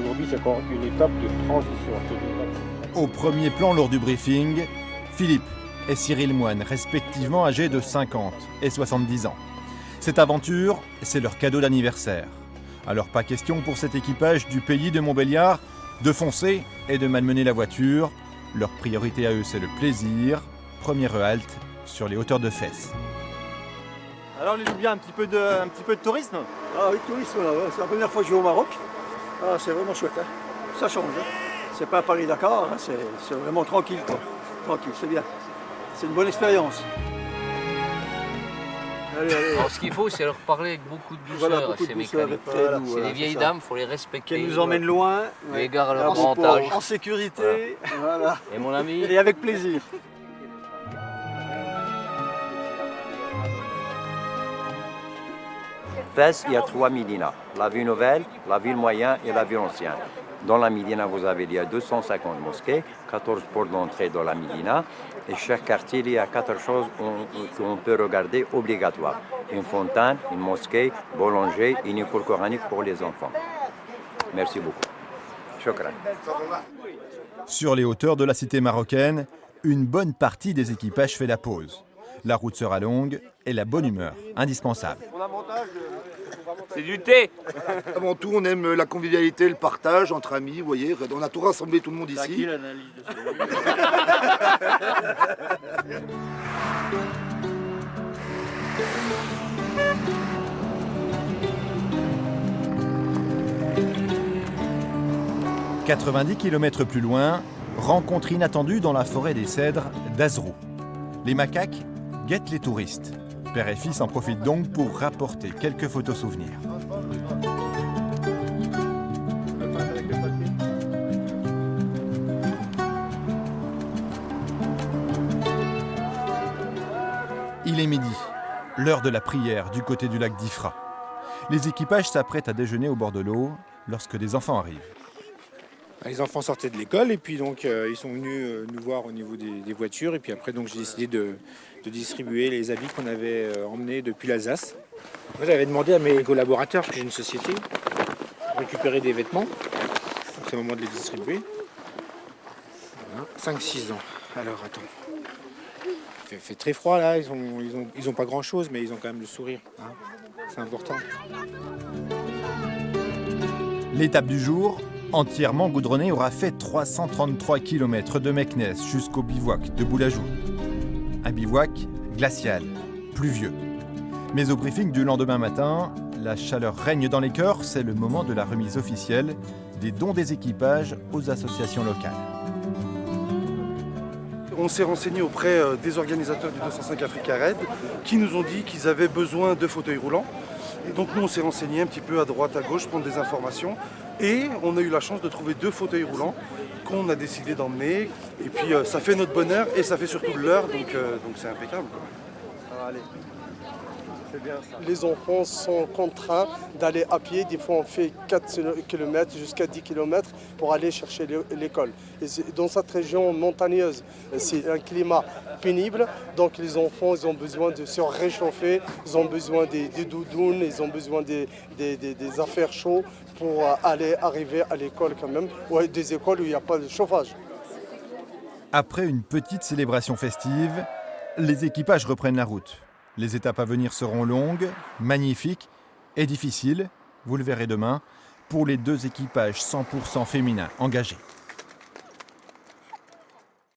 Aujourd'hui, c'est encore une étape de transition. Au premier plan lors du briefing, Philippe et Cyril Moine, respectivement âgés de 50 et 70 ans. Cette aventure, c'est leur cadeau d'anniversaire. Alors pas question pour cet équipage du pays de Montbéliard de foncer et de malmener la voiture. Leur priorité à eux, c'est le plaisir. Première halte sur les hauteurs de Fès. Alors on est bien un petit peu de tourisme. Ah oui, tourisme, là, ouais. C'est la première fois que je vais au Maroc. Ah, c'est vraiment chouette, hein. Ça change. Hein. C'est pas Paris-Dakar, hein. C'est vraiment tranquille, quoi. Tranquille, c'est bien. C'est une bonne expérience. Allez, allez. Alors, ce qu'il faut, c'est leur parler avec beaucoup de douceur Voilà, à beaucoup ces de douceur, mécaniques. très doux, C'est voilà, des vieilles c'est ça. dames, il faut les respecter. Qui nous emmène loin. Les gars à leur En grand sport, âge. En sécurité. Voilà. Et mon ami, Et avec plaisir. Fès, il y a 3 Médinas, la ville nouvelle, la ville moyenne et la ville ancienne. Dans la Médina, vous avez il y a 250 mosquées, 14 portes d'entrée dans la Médina. Et chaque quartier, il y a 4 choses qu'on peut regarder obligatoires. Une fontaine, une mosquée, boulanger et une école coranique pour les enfants. Merci beaucoup. Shukran. Sur les hauteurs de la cité marocaine, une bonne partie des équipages fait la pause. La route sera longue et la bonne humeur indispensable. c'est du thé. Avant tout, on aime la convivialité, le partage entre amis, vous voyez. On a tout rassemblé tout le monde C'est à qui ici. l'analyse de ce « 90 km plus loin, rencontre inattendue dans la forêt des cèdres d'Azrou. Les macaques guettent les touristes. Père et fils en profitent donc pour rapporter quelques photos souvenirs. Il est midi, l'heure de la prière du côté du lac d'Ifra. Les équipages s'apprêtent à déjeuner au bord de l'eau lorsque des enfants arrivent. Les enfants sortaient de l'école et puis donc ils sont venus nous voir au niveau des voitures et puis après donc j'ai décidé de distribuer les habits qu'on avait emmenés depuis l'Alsace. Moi j'avais demandé à mes collaborateurs, parce que j'ai une société, de récupérer des vêtements. Donc c'est le moment de les distribuer. Voilà. 5-6 ans. Alors attends. Il fait très froid là, ils ont pas grand chose mais ils ont quand même le sourire. Hein. C'est important. L'étape du jour, entièrement goudronnée, aura fait 333 km de Meknès jusqu'au bivouac de Boulajou. Un bivouac glacial, pluvieux. Mais au briefing du lendemain matin, la chaleur règne dans les cœurs, c'est le moment de la remise officielle des dons des équipages aux associations locales. On s'est renseigné auprès des organisateurs du 205 Africa Red qui nous ont dit qu'ils avaient besoin de fauteuils roulants. Et donc nous on s'est renseigné un petit peu à droite, à gauche, prendre des informations. Et on a eu la chance de trouver 2 fauteuils roulants qu'on a décidé d'emmener. Et puis ça fait notre bonheur et ça fait surtout l'heure, donc c'est impeccable, quoi. Allez. C'est bien ça. Les enfants sont contraints d'aller à pied. Des fois, on fait 4 km jusqu'à 10 km pour aller chercher l'école. Et dans cette région montagneuse, c'est un climat pénible. Donc les enfants, ils ont besoin de se réchauffer, ils ont besoin des doudounes, ils ont besoin des affaires chaudes pour arriver à l'école quand même, ou à des écoles où il n'y a pas de chauffage. Après une petite célébration festive, les équipages reprennent la route. Les étapes à venir seront longues, magnifiques et difficiles, vous le verrez demain, pour les 2 équipages 100% féminins engagés.